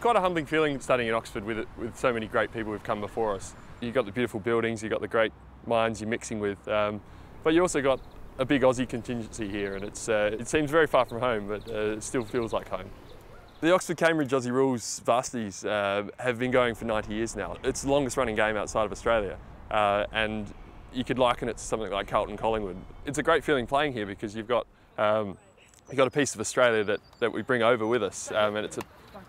quite a humbling feeling studying at Oxford with so many great people who've come before us. You've got the beautiful buildings, you've got the great minds you're mixing with, but you also got a big Aussie contingency here, and it seems very far from home, but it still feels like home. The Oxford-Cambridge Aussie Rules Varsities have been going for 90 years now. It's the longest running game outside of Australia, and you could liken it to something like Carlton, Collingwood. It's a great feeling playing here because you've got a piece of Australia that we bring over with us, and it's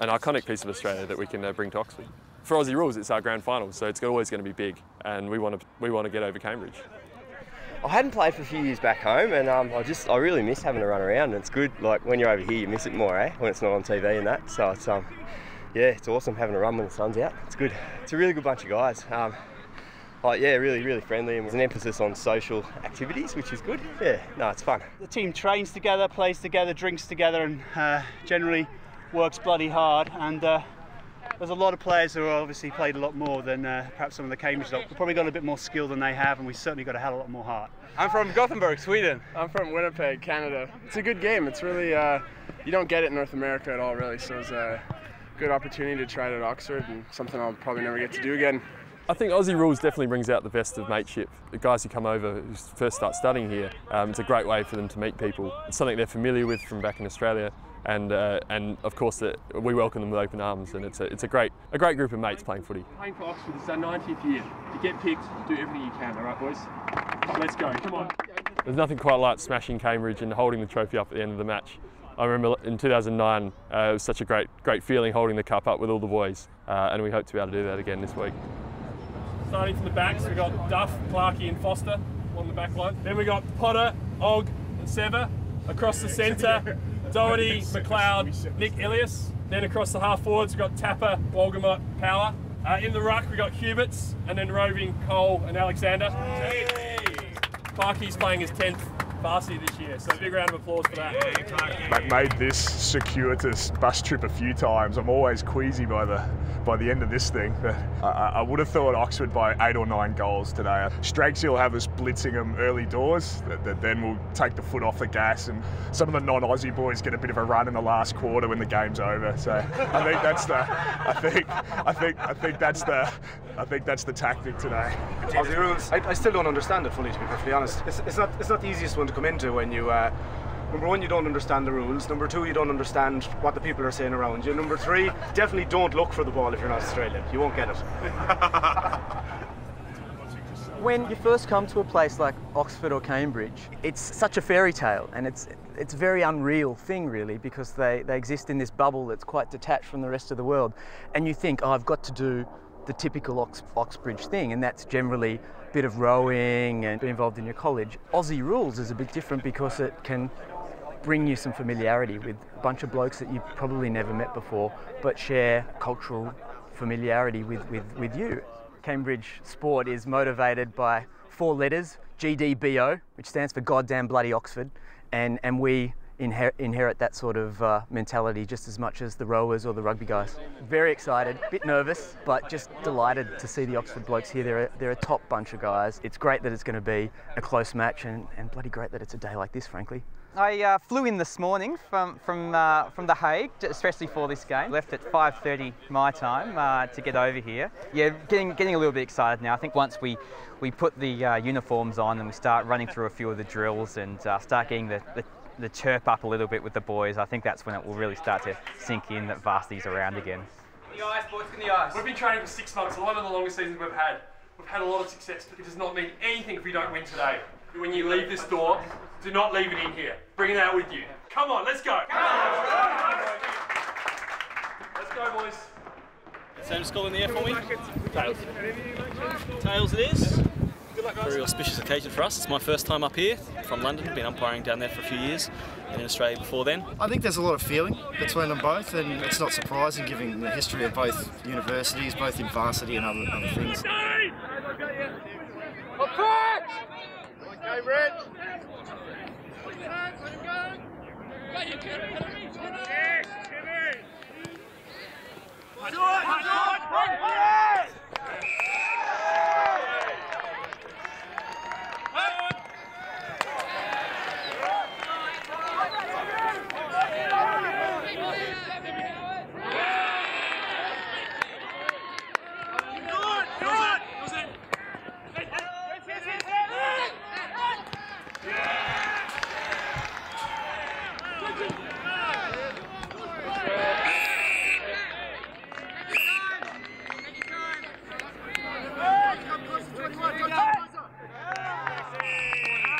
an iconic piece of Australia that we can bring to Oxford. For Aussie Rules, it's our grand final, so it's always going to be big, and we want to get over Cambridge. I hadn't played for a few years back home, and I really miss having to run around. And it's good, like when you're over here, you miss it more, when it's not on TV and that. So it's yeah, it's awesome having a run when the sun's out. It's good. It's a really good bunch of guys. Yeah, really friendly, and there's an emphasis on social activities, which is good. Yeah, no, it's fun. The team trains together, plays together, drinks together, and generally works bloody hard. And there's a lot of players who obviously played a lot more than perhaps some of the Cambridge lot. We've probably got a bit more skill than they have, and we've certainly got a hell of a lot more heart. I'm from Gothenburg, Sweden. I'm from Winnipeg, Canada. It's a good game. It's really, you don't get it in North America at all, really, so it's a good opportunity to try it at Oxford, and something I'll probably never get to do again. I think Aussie Rules definitely brings out the best of mateship. The guys who come over, who first start studying here, it's a great way for them to meet people. It's something they're familiar with from back in Australia, and of course we welcome them with open arms, and it's a great group of mates playing footy. Playing for Oxford, this is our 90th year. To get picked, do everything you can, all right, boys? Let's go, come on. There's nothing quite like smashing Cambridge and holding the trophy up at the end of the match. I remember in 2009, it was such a great feeling holding the cup up with all the boys, and we hope to be able to do that again this week. Starting from the backs, we've got Duff, Clarkey and Foster on the back line. Then we've got Potter, Og and Sever. Across the centre, Doherty, McLeod, Nick Elias. Then across the half forwards, we've got Tapper, Walgamot, Power. In the ruck, we've got Huberts, and then roving Cole and Alexander. Clarkey's playing his 10th varsity this year, so a big round of applause for that. Made this circuitous bus trip a few times. I'm always queasy by the end of this thing. I would have thought Oxford by 8 or 9 goals today. Stragsy will have us blitzing them early doors, that then we'll take the foot off the gas, and some of the non-Aussie boys get a bit of a run in the last quarter when the game's over. So I think that's the tactic today. Aussie Rules, I still don't understand it fully, to be perfectly honest. It's not the easiest one to come into when you number one, you don't understand the rules. Number two, you don't understand what the people are saying around you. Number three, definitely don't look for the ball if you're not Australian. You won't get it. When you first come to a place like Oxford or Cambridge, it's such a fairy tale, and it's a very unreal thing, really, because they exist in this bubble that's quite detached from the rest of the world. And you think, oh, I've got to do the typical Oxbridge thing, and that's generally a bit of rowing and be involved in your college. Aussie Rules is a bit different because it can bring you some familiarity with a bunch of blokes that you've probably never met before, but share cultural familiarity with you. Cambridge sport is motivated by 4 letters, GDBO, which stands for Goddamn Bloody Oxford, and we inherit that sort of mentality just as much as the rowers or the rugby guys. Very excited, a bit nervous, but just delighted to see the Oxford blokes here. They're a top bunch of guys. It's great that it's going to be a close match, and bloody great that it's a day like this, frankly. I flew in this morning from The Hague, especially for this game. Left at 5:30 my time to get over here. Yeah, getting a little bit excited now. I think once we put the uniforms on and we start running through a few of the drills and start getting the chirp up a little bit with the boys, I think that's when it will really start to sink in that varsity's around again. In the eyes, boys, in the eyes. We've been training for 6 months, one of the longest seasons we've had. We've had a lot of success, but it does not mean anything if we don't win today. When you leave this door, do not leave it in here. Bring it out with you. Come on, let's go. Come on. Let's go, boys. Same score in the air for me. Tails. Tails it is. Very auspicious occasion for us. It's my first time up here from London. Been umpiring down there for a few years, and in Australia before then. I think there's a lot of feeling between them both, and it's not surprising given the history of both universities, both in varsity and other things. Go, Rich!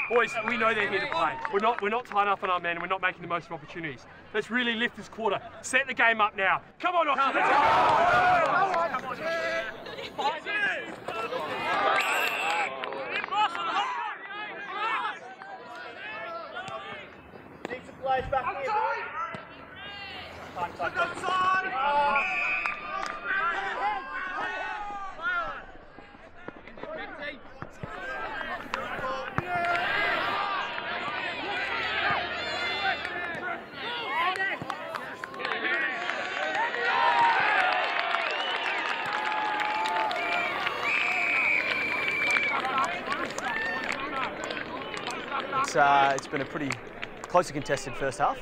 Boys, we know they're here to play. We're not tying up on our men, and we're not making the most of opportunities. Let's really lift this quarter. Set the game up now. Come on, Oxford. Let's go. Need some players back here. It's been a pretty closely contested first half.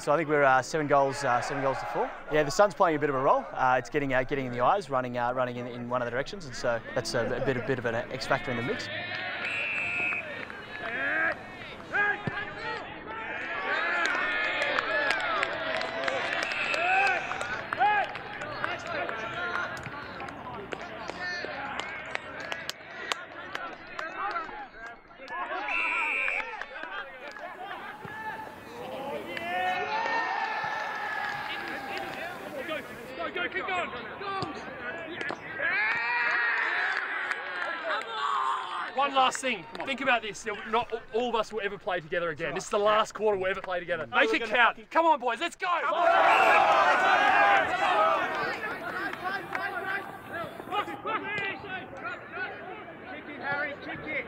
So I think we're 7 goals to 4. Yeah, the sun's playing a bit of a role. It's getting in the eyes, running in one of the directions, and so that's a bit of an X factor in the mix. One last thing. Think about this. Not all of us will ever play together again. This is the last quarter we'll ever play together. Make it count. Come on, boys. Let's go. Kick it, Harry. Kick it.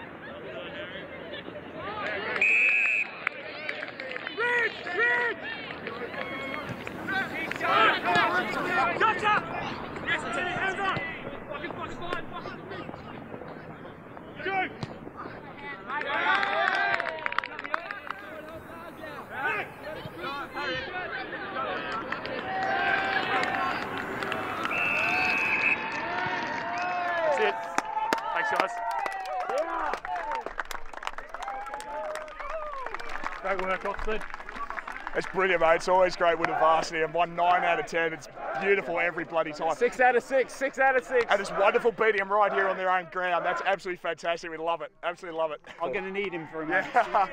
Red! Gotcha! Yes, it's in it. Hands up. Fucking fine. Go! That's it. Thanks, guys. Great work, Oxford. It's brilliant, mate. It's always great winning varsity. I've won 9 out of 10. It's beautiful every bloody time. 6 out of 6. 6 out of 6. And it's wonderful beating them right here on their own ground. That's absolutely fantastic. We love it. Absolutely love it. I'm going to need him for a minute. Yeah.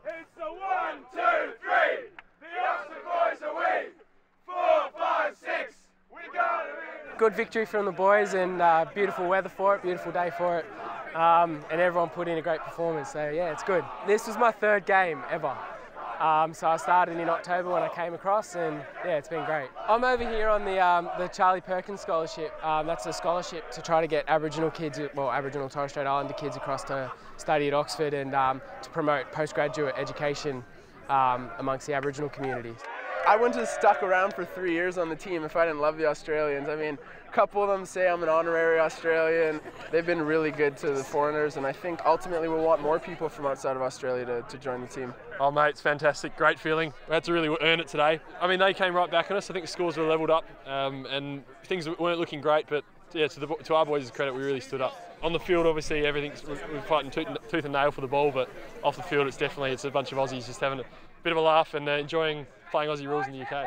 It's the 1, 2, 3. The Oxford boys are we. 4, 5, 6. We got it. Good victory from the boys, and beautiful weather for it, beautiful day for it. And everyone put in a great performance, so yeah, it's good. This was my 3rd game ever. So I started in October when I came across, and yeah, it's been great. I'm over here on the Charlie Perkins Scholarship. That's a scholarship to try to get Aboriginal kids, well, Aboriginal and Torres Strait Islander kids across to study at Oxford, and to promote postgraduate education amongst the Aboriginal community. I wouldn't have stuck around for 3 years on the team if I didn't love the Australians. I mean, a couple of them say I'm an honorary Australian. They've been really good to the foreigners, and I think ultimately we'll want more people from outside of Australia to join the team. Oh mate, it's fantastic, great feeling. We had to really earn it today. I mean, they came right back on us. I think the scores were levelled up, and things weren't looking great, but yeah, to our boys' credit, we really stood up. On the field, obviously, we're fighting tooth and nail for the ball, but off the field, it's a bunch of Aussies just having a bit of a laugh and enjoying playing Aussie rules in the UK.